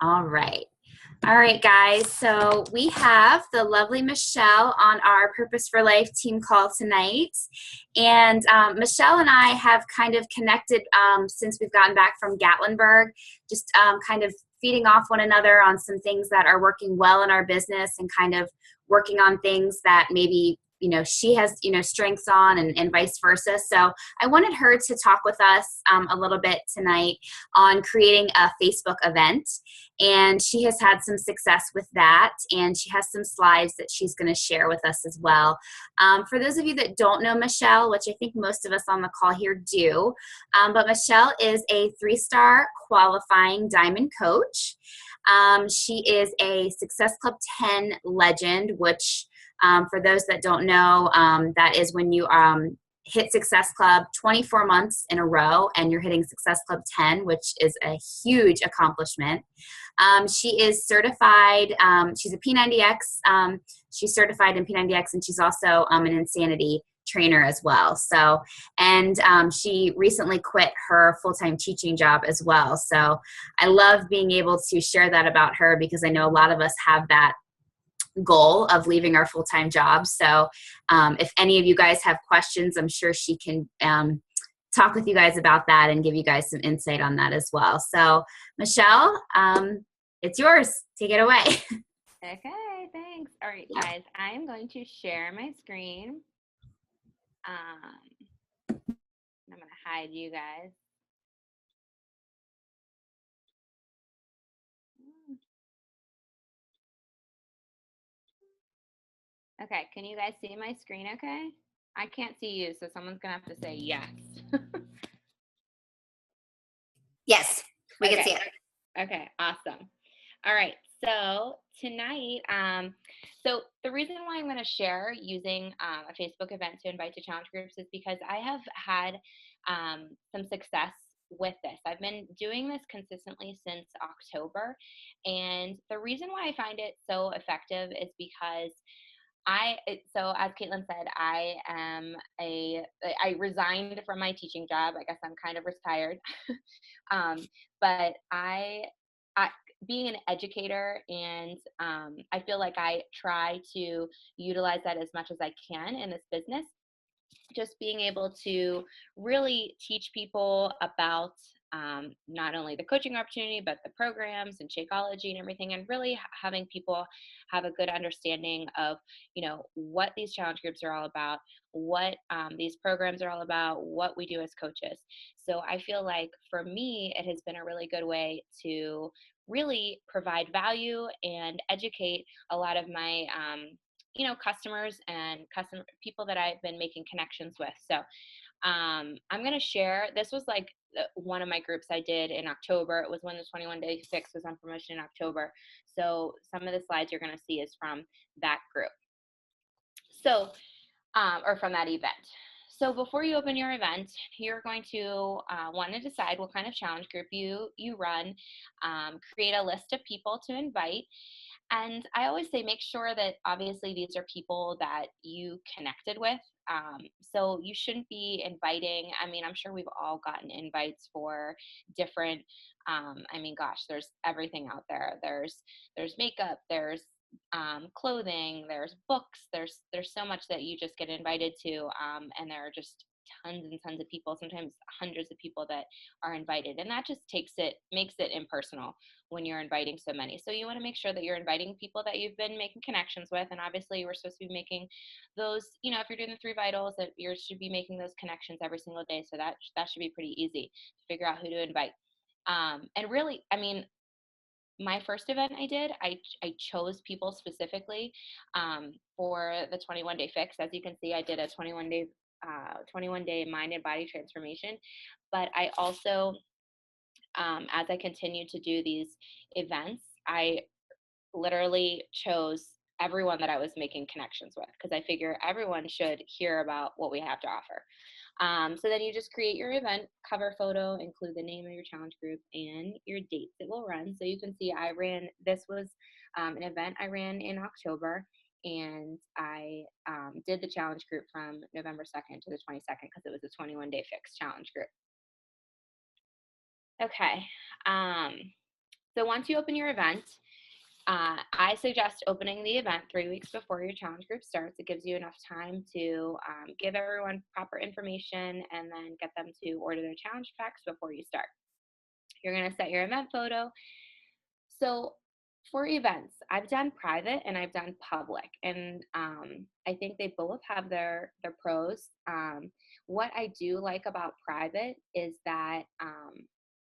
All right. All right, guys. So we have the lovely Michelle on our Purpose for Life team call tonight. And Michelle and I have kind of connected since we've gotten back from Gatlinburg, just kind of feeding off one another on some things that are working well in our business and kind of working on things that maybe she has strengths on, and vice versa. So I wanted her to talk with us a little bit tonight on creating a Facebook event, and she has had some success with that, and she has some slides that she's going to share with us as well. For those of you that don't know Michelle, which I think most of us on the call here do, but Michelle is a 3-star qualifying diamond coach. She is a Success Club 10 legend, which for those that don't know, that is when you hit Success Club 24 months in a row and you're hitting Success Club 10, which is a huge accomplishment. She is certified. She's a P90X. She's certified in P90X, and she's also an Insanity trainer as well. So, and she recently quit her full-time teaching job as well. So I love being able to share that about her, because I know a lot of us have that goal of leaving our full-time jobs. So if any of you guys have questions, I'm sure she can talk with you guys about that and give you guys some insight on that as well. So Michelle, it's yours. Take it away. Okay, thanks. All right, guys, I am going to share my screen. I'm going to hide you guys. Okay, can you guys see my screen okay? I can't see you, so someone's going to have to say yes. Yes, we can see it. Okay, awesome. All right, so tonight, so the reason why I'm going to share using a Facebook event to invite to challenge groups is because I have had some success with this. I've been doing this consistently since October, and the reason why I find it so effective is because so as Caitlin said, I resigned from my teaching job. I guess I'm kind of retired. But being an educator, and I feel like I try to utilize that as much as I can in this business. Just being able to really teach people about not only the coaching opportunity, but the programs and Shakeology and everything, and really having people have a good understanding of, what these challenge groups are all about, what these programs are all about, what we do as coaches. So I feel like for me, it has been a really good way to really provide value and educate a lot of my customers and people that I've been making connections with. So I'm going to share, this was like one of my groups I did in October. It was when the 21-day fix was on promotion in October. So some of the slides you're going to see is from that group. So, or from that event. So before you open your event, you're going to want to decide what kind of challenge group you run, create a list of people to invite. And I always say, make sure that obviously these are people that you connected with. So you shouldn't be inviting, I'm sure we've all gotten invites for different, gosh, there's everything out there. There's makeup, there's clothing, there's books, there's so much that you just get invited to. And there are just tons and tons of people, sometimes hundreds of people that are invited. And that just makes it impersonal when you're inviting so many. So you want to make sure that you're inviting people that you've been making connections with. And obviously we're supposed to be making those, if you're doing the 3 vitals, that you should be making those connections every single day. So that should be pretty easy to figure out who to invite. And really, my first event I did, I chose people specifically for the 21-day fix. As you can see, I did a 21-day mind and body transformation. But I also, as I continued to do these events, I literally chose everyone that I was making connections with, because I figure everyone should hear about what we have to offer. So then you just create your event cover photo, include the name of your challenge group and your dates it will run. So you can see this was an event I ran in October, and I did the challenge group from November 2nd to the 22nd, because it was a 21-day fix challenge group. Okay. So once you open your event, I suggest opening the event 3 weeks before your challenge group starts. It gives you enough time to give everyone proper information and then get them to order their challenge packs before you start. You're going to set your event photo. So for events, I've done private and I've done public, and I think they both have their pros. What I do like about private is that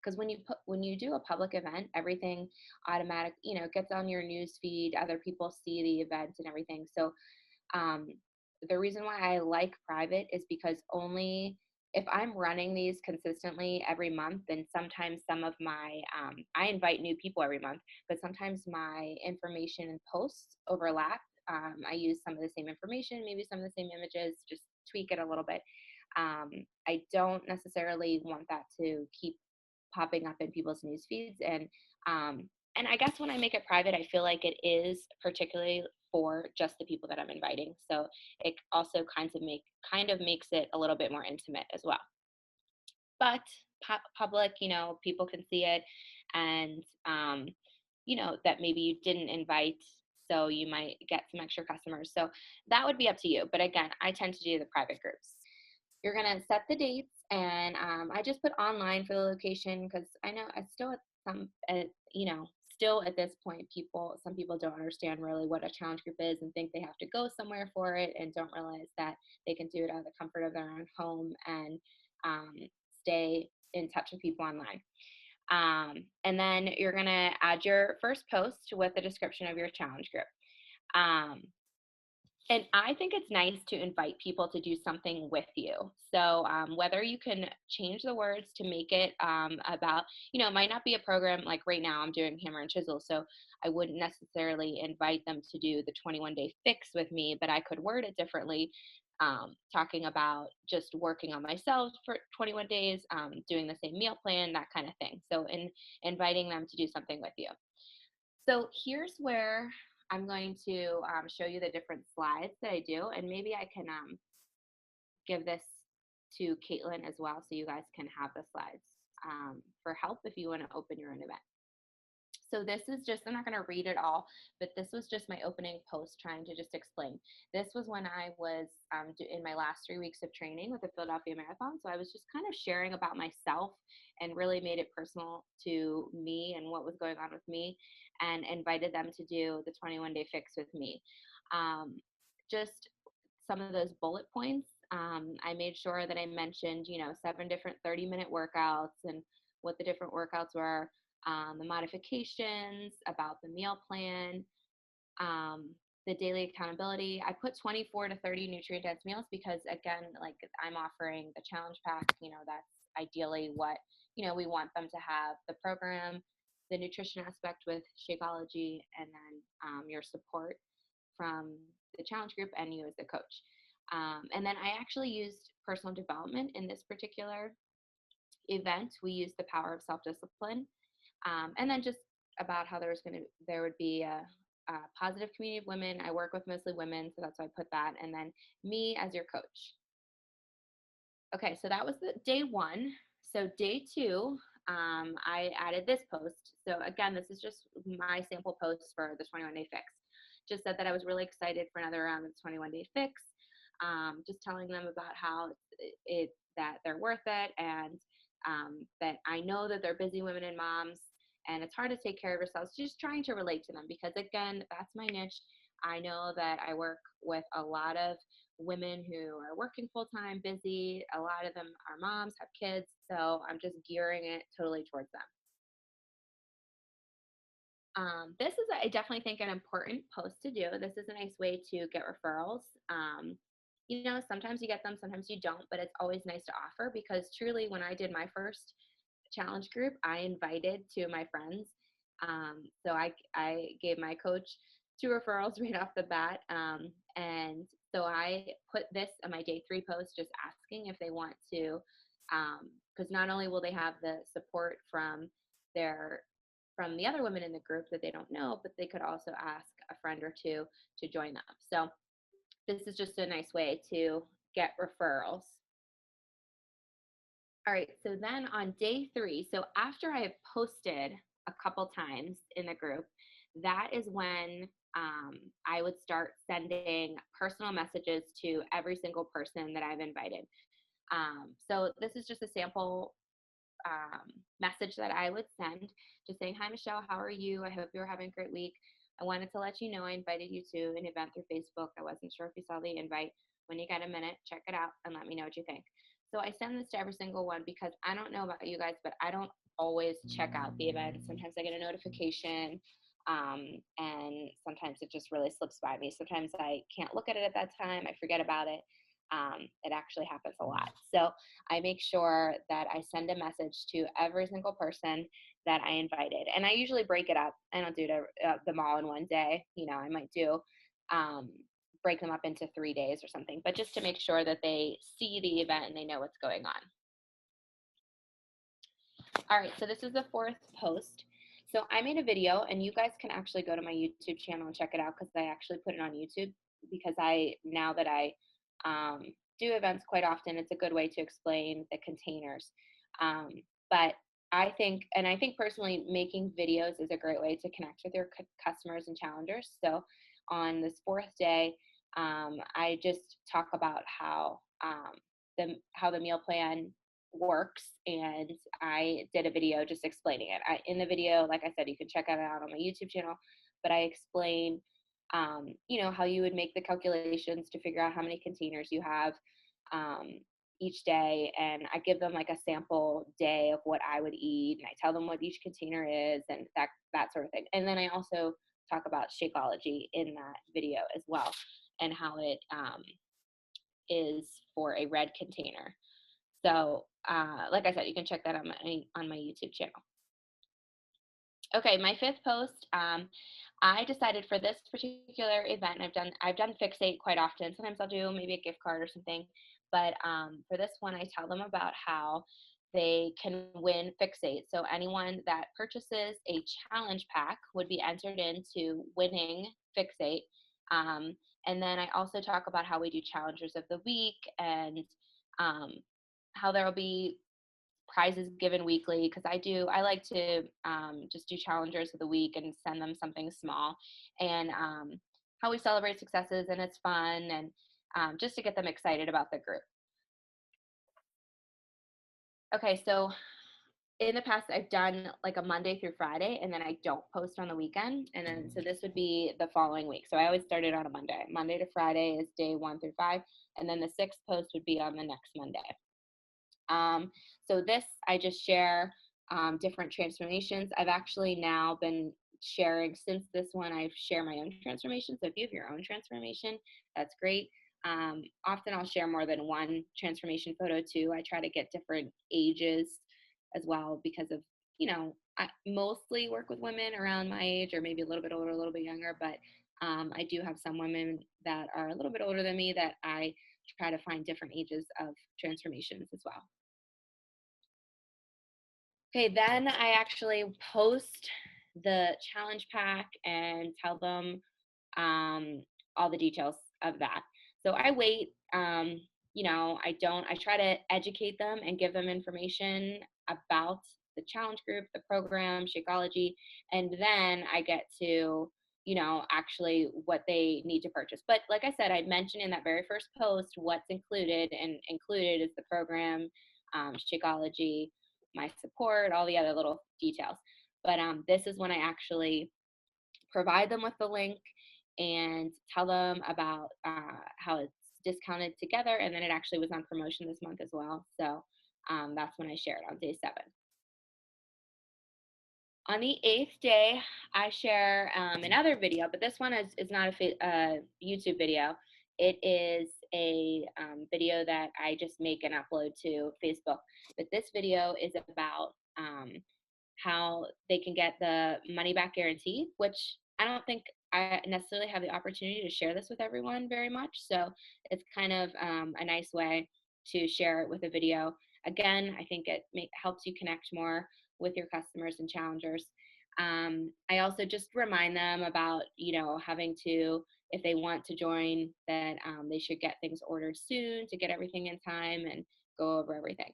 because when you do a public event, everything automatic, gets on your news feed. Other people see the event and everything. So um, the reason why I like private is because only if I'm running these consistently every month, then sometimes some of my, I invite new people every month, but sometimes my information and posts overlap. I use some of the same information, maybe some of the same images, just tweak it a little bit. Um, I don't necessarily want that to keep popping up in people's news feeds. And I guess when I make it private, I feel like it is particularly for just the people that I'm inviting. So it also kind of makes it a little bit more intimate as well. But public, people can see it, and that maybe you didn't invite, so you might get some extra customers. So that would be up to you. But again, I tend to do the private groups. You're gonna set the dates, and I just put online for the location because I know I still at some, still at this point, some people don't understand really what a challenge group is and think they have to go somewhere for it, and don't realize that they can do it out of the comfort of their own home and um, stay in touch with people online. And then you're gonna add your first post with the description of your challenge group. Um, and I think it's nice to invite people to do something with you. So whether you can change the words to make it about, it might not be a program like right now I'm doing hammer and chisel. So I wouldn't necessarily invite them to do the 21-day fix with me, but I could word it differently, talking about just working on myself for 21 days, doing the same meal plan, that kind of thing. So inviting them to do something with you. So here's where I'm going to show you the different slides that I do, and maybe I can give this to Caitlin as well, so you guys can have the slides for help if you want to open your own event. So this is just, I'm not going to read it all, but this was just my opening post trying to just explain. This was when I was in my last 3 weeks of training with the Philadelphia Marathon. So I was just kind of sharing about myself and really made it personal to me and what was going on with me, and invited them to do the 21-day fix with me. Just some of those bullet points. I made sure that I mentioned, 7 different 30-minute workouts and what the different workouts were, the modifications, about the meal plan, the daily accountability. I put 24 to 30 nutrient dense meals because, again, like I'm offering the challenge pack, that's ideally what, we want them to have: the program, the nutrition aspect with Shakeology, and then your support from the challenge group and you as the coach. And then I actually used personal development in this particular event. We used the power of self-discipline, and then just about how there would be a positive community of women. I work with mostly women, so that's why I put that. And then me as your coach. Okay, so that was the day one. So day two, I added this post. So again, this is just my sample post for the 21-day fix. Just said that I was really excited for another round of the 21-day fix. Just telling them about how that they're worth it, and that I know that they're busy women and moms, and it's hard to take care of yourselves. Just trying to relate to them because, again, that's my niche. I know that I work with a lot of women who are working full time, busy. A lot of them are moms, have kids. So I'm just gearing it totally towards them. This is, I definitely think, an important post to do. This is a nice way to get referrals. Sometimes you get them, sometimes you don't, but it's always nice to offer because truly, when I did my first challenge group, I invited two of my friends. So I gave my coach 2 referrals right off the bat. And so I put this on my day 3 post, just asking if they want to, because not only will they have the support from the other women in the group that they don't know, but they could also ask a friend or two to join them. So this is just a nice way to get referrals. All right, so then on day 3, so after I have posted a couple times in the group, that is when I would start sending personal messages to every single person that I've invited. So this is just a sample message that I would send, just saying, "Hi, Michelle, how are you? I hope you're having a great week. I wanted to let you know I invited you to an event through Facebook. I wasn't sure if you saw the invite. When you get a minute, check it out and let me know what you think." So I send this to every single one because I don't know about you guys, but I don't always check out the event. Sometimes I get a notification, and sometimes it just really slips by me. Sometimes I can't look at it at that time. I forget about it. It actually happens a lot. So I make sure that I send a message to every single person that I invited. And I usually break it up. I don't do them all in one day. I might do um, break them up into 3 days or something, but just to make sure that they see the event and they know what's going on. All right, so this is the fourth post. So I made a video, and you guys can actually go to my YouTube channel and check it out because I actually put it on YouTube because now that I do events quite often, it's a good way to explain the containers. But I think personally, making videos is a great way to connect with your customers and challengers. So on this fourth day, I just talk about how the meal plan works, and I did a video just explaining it. In the video, like I said, you can check it out on my YouTube channel, but I explain how you would make the calculations to figure out how many containers you have each day, and I give them like a sample day of what I would eat, and I tell them what each container is, and that sort of thing. And then I also talk about Shakeology in that video as well, and how it is for a red container. So, like I said, you can check that on my YouTube channel. Okay, my fifth post. I decided for this particular event, I've done Fixate quite often. Sometimes I'll do maybe a gift card or something, but for this one, I tell them about how they can win Fixate. So anyone that purchases a challenge pack would be entered into winning Fixate. And then I also talk about how we do challengers of the week, and how there will be prizes given weekly, because I like to just do challengers of the week and send them something small, and how we celebrate successes, and it's fun, and just to get them excited about the group. Okay, so in the past I've done like a Monday through Friday, and then I don't post on the weekend, and then so this would be the following week. So I always started on a Monday to Friday is day 1 through 5, and then the sixth post would be on the next Monday. So this, I just share different transformations. I've actually now been sharing, since this one, I share my own transformation. So if you have your own transformation, that's great. Often I'll share more than one transformation photo too. I try to get different ages as well, because of, I mostly work with women around my age, or maybe a little bit older, a little bit younger, but I do have some women that are a little bit older than me that I try to find different ages of transformations as well. Okay, then I actually post the challenge pack and tell them all the details of that. So I wait, I try to educate them and give them information about the challenge group, the program, Shakeology, and then I get to, actually what they need to purchase. But like I said, I mentioned in that very first post what's included, and included is the program, Shakeology, my support, all the other little details. But this is when I actually provide them with the link and tell them about how it's discounted together, and then it actually was on promotion this month as well. So that's when I share it on day 7. On the 8th day, I share another video, but this one is not a YouTube video. It is a video that I just make and upload to Facebook. But this video is about how they can get the money back guarantee, which I don't think I necessarily have the opportunity to share this with everyone very much. So it's kind of a nice way to share it with a video. Again, I think it helps you connect more with your customers and challengers. I also just remind them about, having to, if they want to join, that they should get things ordered soon to get everything in time, and go over everything.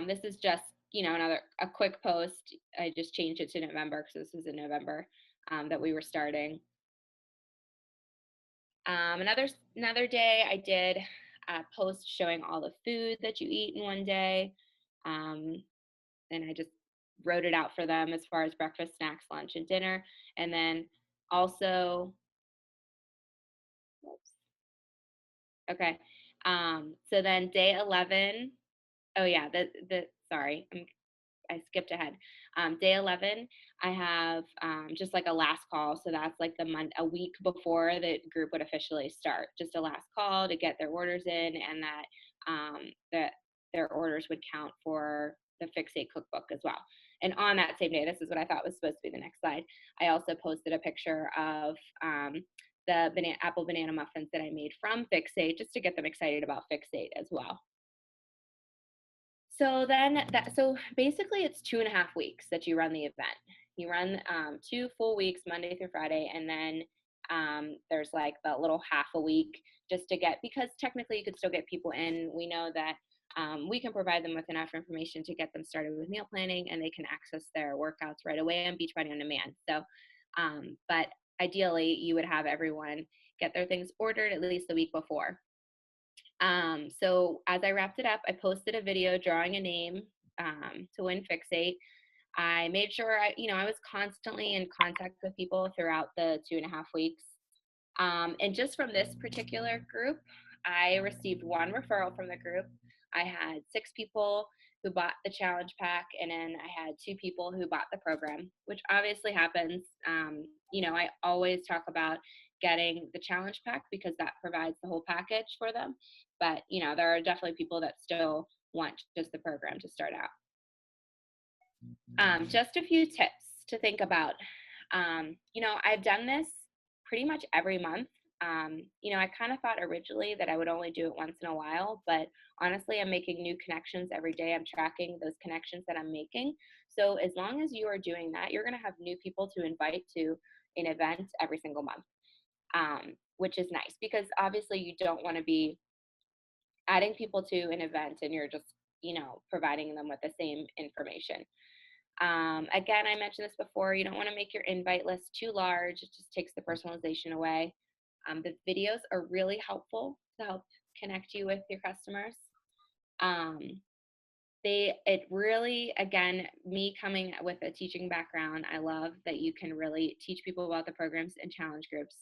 This is just a quick post. I just changed it to November because this was in November that we were starting. Another day I did a post showing all the food that you eat in one day. And I just wrote it out for them as far as breakfast, snacks, lunch, and dinner. And then also, okay. So then day 11, oh yeah, sorry, I skipped ahead. Day 11, I have just like a last call. So that's like a week before the group would officially start. Just a last call to get their orders in, and that their orders would count for the Fixate cookbook as well. And on that same day, this is what I thought was supposed to be the next slide, I also posted a picture of the apple banana muffins that I made from Fixate, just to get them excited about Fixate as well. So so basically it's 2.5 weeks that you run the event. You run 2 full weeks, Monday through Friday, and then there's like the little half a week just to because technically you could still get people in. We know that we can provide them with enough information to get them started with meal planning, and they can access their workouts right away on Beachbody On Demand. So, but ideally you would have everyone get their things ordered at least the week before. So as I wrapped it up, I posted a video drawing a name to win Fixate. I made sure I was constantly in contact with people throughout the 2.5 weeks. And just from this particular group, I received 1 referral from the group. I had 6 people who bought the challenge pack, and then I had 2 people who bought the program, which obviously happens. I always talk about getting the challenge pack because that provides the whole package for them. But, there are definitely people that still want just the program to start out. Just a few tips to think about. I've done this pretty much every month. I kind of thought originally that I would only do it once in a while, but honestly, I'm making new connections every day. I'm tracking those connections that I'm making. So as long as you are doing that, you're going to have new people to invite to an event every single month, which is nice because obviously you don't want to be adding people to an event and you're just, providing them with the same information. Again, I mentioned this before, you don't want to make your invite list too large. It just takes the personalization away. The videos are really helpful to help connect you with your customers. It really, again, me coming with a teaching background, I love that you can really teach people about the programs and challenge groups.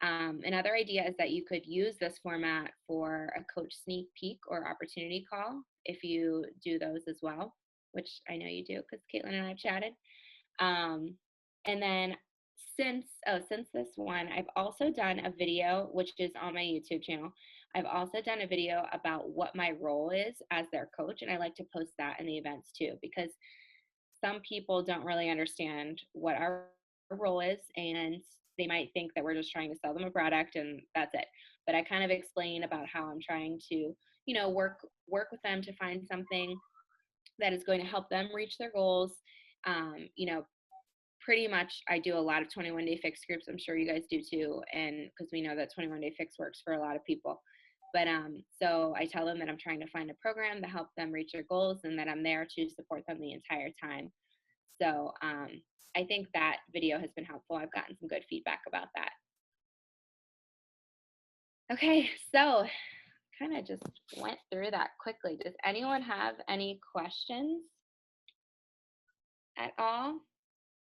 Another idea is that you could use this format for a coach sneak peek or opportunity call if you do those as well, which I know you do because Caitlin and I have chatted. And then since this one, I've also done a video, which is on my YouTube channel. I've also done a video about what my role is as their coach, and I like to post that in the events too, because some people don't really understand what our role is, and they might think that we're just trying to sell them a product and that's it. But I kind of explain about how I'm trying to, work with them to find something that is going to help them reach their goals. Pretty much I do a lot of 21-day fix groups. I'm sure you guys do too. And because we know that 21-day fix works for a lot of people. But so I tell them that I'm trying to find a program to help them reach their goals and that I'm there to support them the entire time. So I think that video has been helpful. I've gotten some good feedback about that. Okay, so kind of just went through that quickly. Does anyone have any questions at all?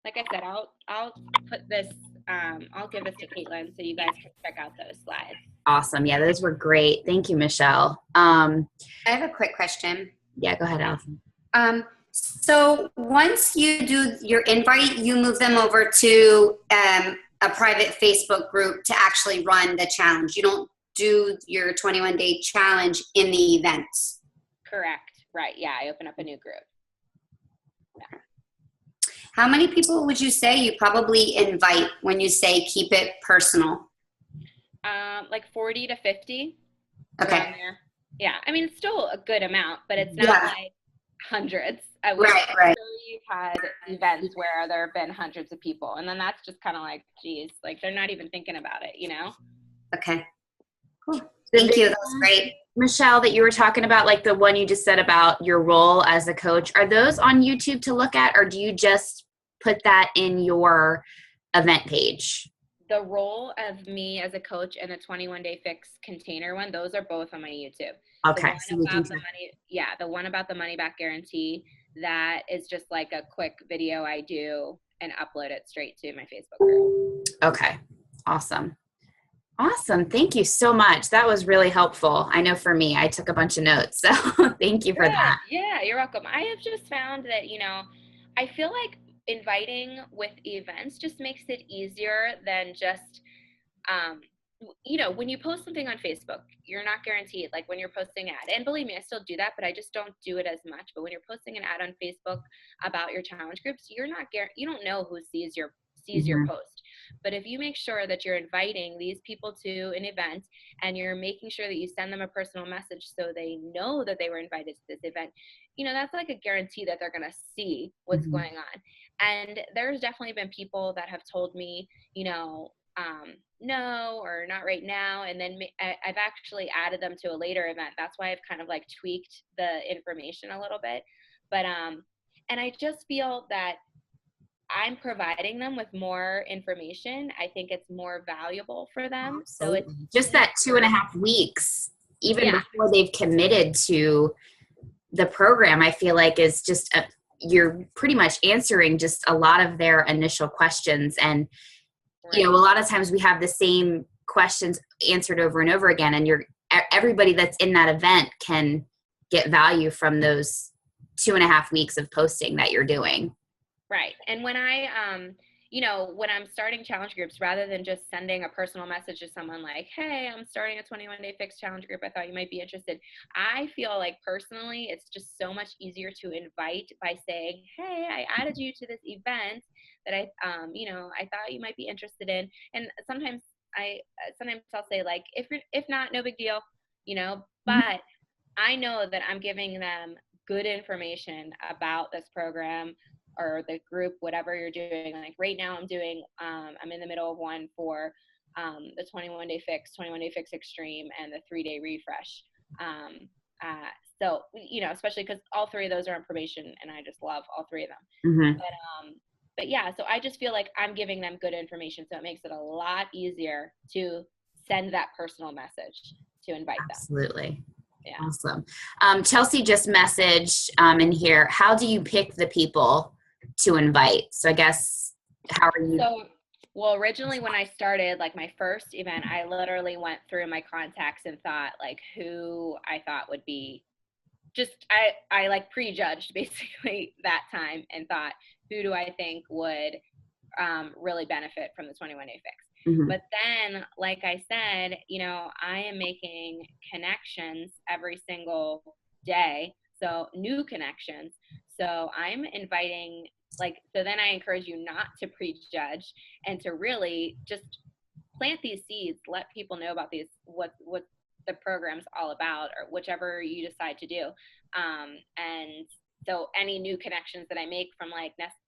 Like I said, I'll put this, I'll give this to Caitlin so you guys can check out those slides. Awesome. Yeah, those were great. Thank you, Michelle. I have a quick question. Yeah, go ahead, Allison. So once you do your invite, you move them over to a private Facebook group to actually run the challenge. You don't do your 21-day challenge in the events. Correct. Right. Yeah, I open up a new group. Yeah. How many people would you say you probably invite when you say keep it personal? Like 40 to 50. Okay. Yeah. I mean, it's still a good amount, but it's not like hundreds. Right. We've had events where there have been hundreds of people, and then that's just kind of like, geez, like they're not even thinking about it, Okay. Cool. Thank you. That was great. Michelle, that you were talking about, like the one you just said about your role as a coach, are those on YouTube to look at, or do you just put that in your event page? The role of me as a coach and the 21-day fix container one, those are both on my YouTube. The Okay, one so we can about the money, yeah, the one about the money back guarantee, that is just like a quick video I do and upload it straight to my Facebook group. Okay, awesome. Awesome. Thank you so much. That was really helpful. I know for me, I took a bunch of notes, so thank you for Good. that. Yeah, you're welcome. I have just found that, I feel like inviting with events just makes it easier than just, when you post something on Facebook, you're not guaranteed, like when you're posting an ad, and believe me, I still do that, but I just don't do it as much. But when you're posting an ad on Facebook about your challenge groups, you don't know who sees your post. But if you make sure that you're inviting these people to an event and you're making sure that you send them a personal message so they know that they were invited to this event, that's like a guarantee that they're going to see what's going on. And there's definitely been people that have told me, no, or not right now. And then I've actually added them to a later event. That's why I've kind of like tweaked the information a little bit. But, and I just feel that I'm providing them with more information. I think it's more valuable for them. Absolutely. So it's just that 2.5 weeks, even yeah. before they've committed to the program, I feel like is just you're pretty much answering just a lot of their initial questions. And, Right. a lot of times we have the same questions answered over and over again, and everybody that's in that event can get value from those 2.5 weeks of posting that you're doing. Right. And when when I'm starting challenge groups, rather than just sending a personal message to someone like, hey, I'm starting a 21-day fix challenge group, I thought you might be interested. I feel like personally, it's just so much easier to invite by saying, hey, I added you to this event that I thought you might be interested in. And sometimes I'll say like, if not, no big deal, but I know that I'm giving them good information about this program or the group, whatever you're doing. Like right now I'm doing, I'm in the middle of one for the 21-day fix extreme, and the 3-day refresh. So, especially because all three of those are on probation, and I just love all three of them. But yeah, so I just feel like I'm giving them good information. So it makes it a lot easier to send that personal message to invite them. Absolutely. Yeah. Awesome. Chelsea just messaged in here, how do you pick the people to invite? So I guess, how are you? Well, originally when I started, like my first event, I literally went through my contacts and thought like who I thought would be I like prejudged basically that time and thought, who do I think would really benefit from the 21-day fix? But then, like I said, I am making connections every single day. So new connections. So I'm inviting, so then I encourage you not to prejudge and to really just plant these seeds, let people know about these, what the program's all about, or whichever you decide to do. And so any new connections that I make from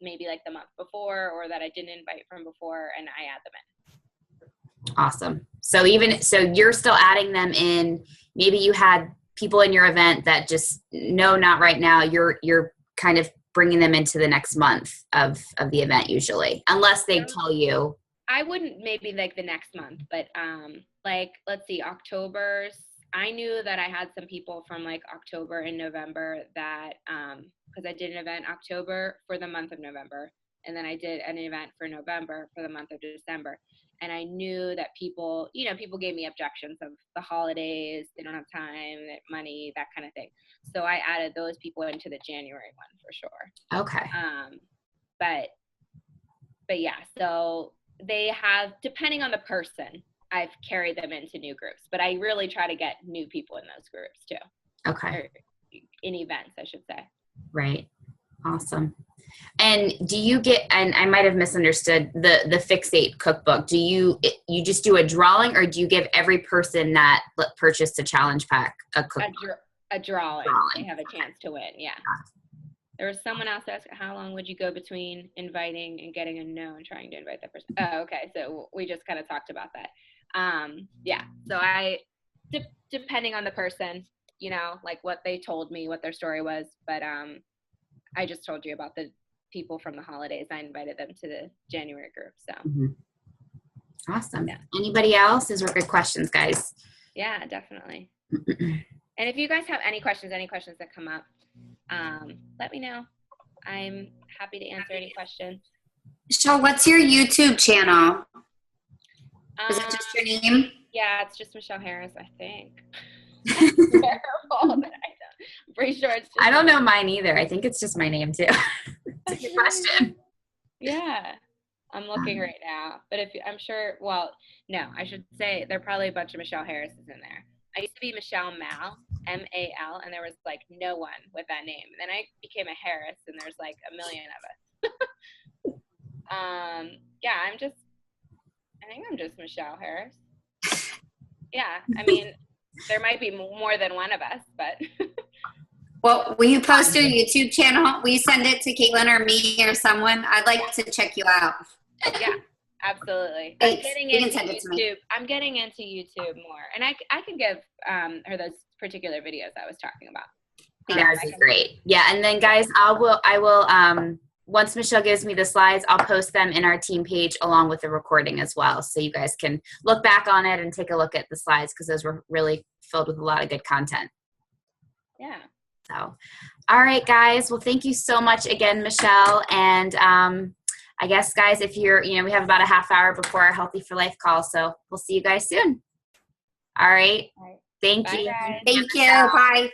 maybe the month before, or that I didn't invite from before, and I add them in. Awesome. So you're still adding them in. Maybe you had people in your event that just, no, not right now. You're kind of bringing them into the next month of the event usually, unless they tell you. I wouldn't maybe the next month, but let's see, October's, I knew that I had some people from October and November that, because I did an event October for the month of November, and then I did an event for November for the month of December. And I knew that people gave me objections of the holidays, they don't have time, money, that kind of thing. So I added those people into the January one for sure. Okay. But yeah, so they have, depending on the person, I've carried them into new groups, but I really try to get new people in those groups too. Okay. Or in events, I should say. Right. Awesome. And do you get, and I might have misunderstood the Fixate cookbook, do you just do a drawing, or do you give every person that purchased a challenge pack a cookbook? A drawing. They have a chance to win. Yeah. There was someone else asked, how long would you go between inviting and getting a no and trying to invite that person? Oh, okay. So we just kind of talked about that. Yeah. So depending on the person, like what they told me, what their story was. But I just told you about the people from the holidays. I invited them to the January group. So Awesome. Yeah. Anybody else? These were good questions, guys. Yeah, definitely. And if you guys have any questions that come up, let me know. I'm happy to answer any questions. Michelle, what's your YouTube channel? Is it just your name? Yeah, it's just Michelle Harris, I think. Terrible. I'm pretty sure it's just I don't know mine either. I think it's just my name too. It's a good question. Yeah. I'm looking right now. But I'm sure, well, no, I should say there are probably a bunch of Michelle Harrises in there. I used to be Michelle Mal, M-A-L, and there was like no one with that name. And then I became a Harris, and there's like a million of us. Yeah, I think I'm just Michelle Harris. Yeah, I mean, there might be more than one of us, but. Well, will you post your YouTube channel? Will you send it to Caitlin or me or someone? I'd like to check you out. Yeah, absolutely. Thanks. I'm getting into YouTube more, and I can give her those particular videos I was talking about. That is great. Yeah, and then guys, I will once Michelle gives me the slides, I'll post them in our team page along with the recording as well, so you guys can look back on it and take a look at the slides because those were really filled with a lot of good content. Yeah. So, all right, guys. Well, thank you so much again, Michelle. And I guess, guys, if you're, we have about a half hour before our Healthy for Life call, so we'll see you guys soon. All right. All right. Thank Bye, you. guys. Thank you. Bye.